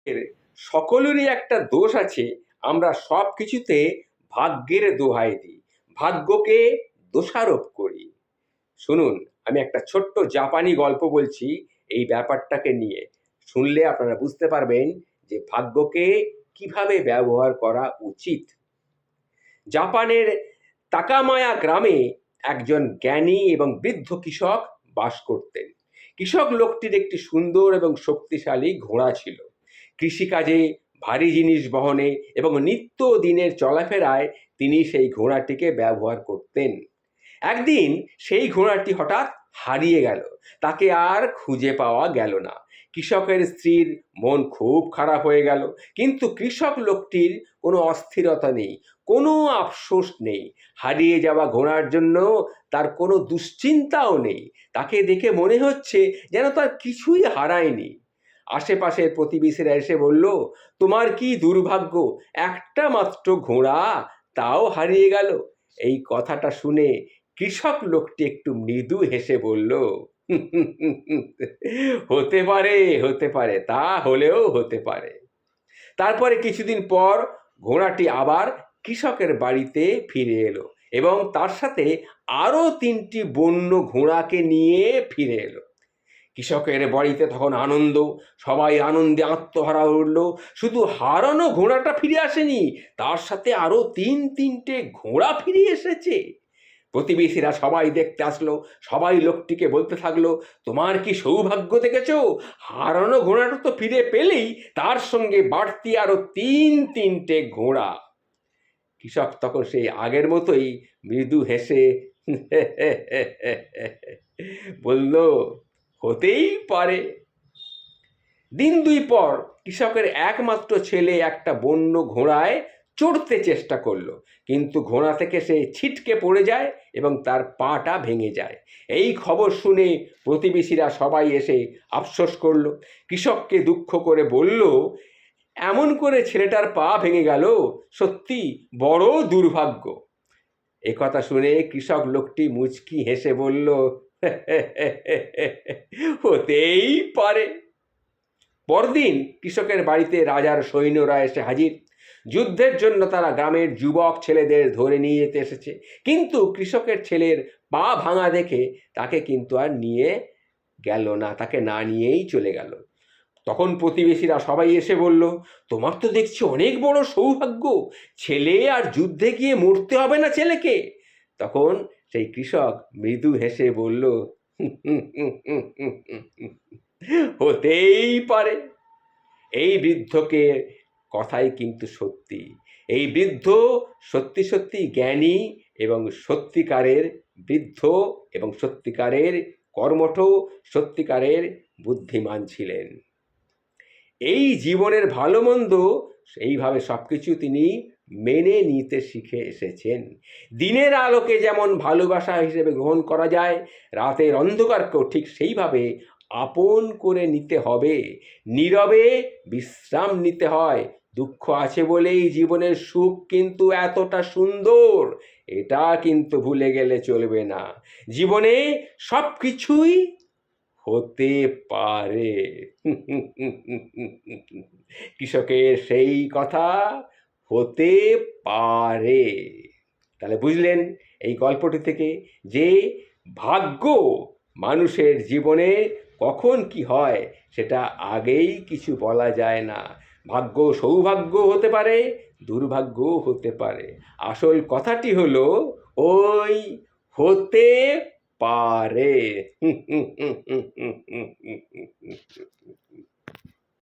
এর সকলেরই একটা দোষ আছে, আমরা সব কিছুতে ভাগ্যের দোহাই দিই, ভাগ্যকে দোষারোপ করি। শুনুন, আমি একটা ছোট্ট জাপানি গল্প বলছি এই ব্যাপারটাকে নিয়ে। শুনলে আপনারা বুঝতে পারবেন যে ভাগ্যকে কিভাবে ব্যবহার করা উচিত। জাপানের তাকামায়া গ্রামে একজন জ্ঞানী এবং বৃদ্ধ কৃষক বাস করতেন। কৃষক লোকটির একটি সুন্দর এবং শক্তিশালী ঘোড়া ছিল। কৃষিকাজে, ভারী জিনিস বহনে এবং নিত্য দিনের চলাফেরায় তিনি সেই ঘোড়াটিকে ব্যবহার করতেন। একদিন সেই ঘোড়াটি হঠাৎ হারিয়ে গেল, তাকে আর খুঁজে পাওয়া গেল না। কৃষকের স্ত্রীর মন খুব খারাপ হয়ে গেল, কিন্তু কৃষক লোকটির কোনো অস্থিরতা নেই, কোনো আফসোস নেই। হারিয়ে যাওয়া ঘোড়ার জন্য তার কোনো দুশ্চিন্তাও নেই। তাকে দেখে মনে হচ্ছে যেন তার কিছুই হারায়নি। আশেপাশের প্রতিবেশীরা এসে বলল, তোমার কি দুর্ভাগ্য, একটা মাত্র ঘোড়া, তাও হারিয়ে গেল। এই কথাটা শুনে কৃষক লোকটি একটু মৃদু হেসে বলল, হতে পারে, হতে পারে, তা হলেও হতে পারে। তারপরে কিছুদিন পর ঘোড়াটি আবার কৃষকের বাড়িতে ফিরে এলো এবং তার সাথে আরো 3টি বন্য ঘোড়াকে নিয়ে ফিরে এলো। কৃষকের বাড়িতে তখন আনন্দ, সবাই আনন্দে আত্মহারা উঠল। শুধু হারানো ঘোড়াটা ফিরে আসেনি, তার সাথে আরো 3টে ঘোড়া ফিরে এসেছে। প্রতিবেশীরা সবাই দেখতে আসলো, সবাই লোকটিকে বলতে থাকলো, তোমার কি সৌভাগ্য দেখেছো, হারানো ঘোড়াটা তো ফিরে পেলেই, তার সঙ্গে বাড়তি আরো 3টে ঘোড়া। কৃষক তখন সেই আগের মতোই মৃদু হেসে বলল, হতেই পারে। দিন 2 পর কৃষকের একমাত্র ছেলে একটা বন্য ঘোড়ায় চড়তে চেষ্টা করলো, কিন্তু ঘোড়া থেকে সে ছিটকে পড়ে যায় এবং তার পাটা ভেঙে যায়। এই খবর শুনে প্রতিবেশীরা সবাই এসে আফসোস করলো, কৃষককে দুঃখ করে বলল, এমন করে ছেলেটার পা ভেঙে গেল, সত্যি বড় দুর্ভাগ্য। একথা শুনে কৃষক লোকটি মুচকি হেসে বলল, হতেই পারে। পরদিন কৃষকের বাড়িতে রাজার সৈন্যরা এসে হাজির। যুদ্ধের জন্য তারা গ্রামের যুবক ছেলেদের ধরে নিয়ে যেতে এসেছে, কিন্তু কৃষকের ছেলের পা ভাঙা দেখে তাকে কিন্তু আর নিয়ে গেল না, তাকে না নিয়েই চলে গেল। তখন প্রতিবেশীরা সবাই এসে বলল, তোমার তো দেখছি অনেক বড় সৌভাগ্য, ছেলে আর যুদ্ধে গিয়ে মরতে হবে না ছেলেকে। তখন সেই কৃষক মৃদু হেসে বলল, হতেই পারে। এই বৃদ্ধকে কথাই কিন্তু সত্যি। এই বৃদ্ধ সত্যি সত্যি জ্ঞানী এবং সত্যিকারের বৃদ্ধ এবং সত্যিকারের কর্মঠ, সত্যিকারের বুদ্ধিমান ছিলেন। এই জীবনের ভালো মন্দ এইভাবে সব কিছু তিনি মেনে নিতে শিখে এসেছেন। দিনের আলোকে যেমন ভালোবাসা হিসেবে গ্রহণ করা যায়, রাতের অন্ধকারকেও ঠিক সেইভাবে আপন করে নিতে হবে। নীরবে বিশ্রাম নিতে হয়। দুঃখ আছে বলেই জীবনের সুখ কিন্তু এতটা সুন্দর, এটা কিন্তু ভুলে গেলে চলবে না। জীবনে সব কিছুই হতে পারে। কৃষকের সেই কথা, হতে পারে। তাহলে বুঝলেন এই গল্পটি থেকে যে ভাগ্য মানুষের জীবনে কখন কি হয় সেটা আগেই কিছু বলা যায় না। ভাগ্য সৌভাগ্য হতে পারে, দুর্ভাগ্যও হতে পারে। আসল কথাটি হলো ওই হতে পারে।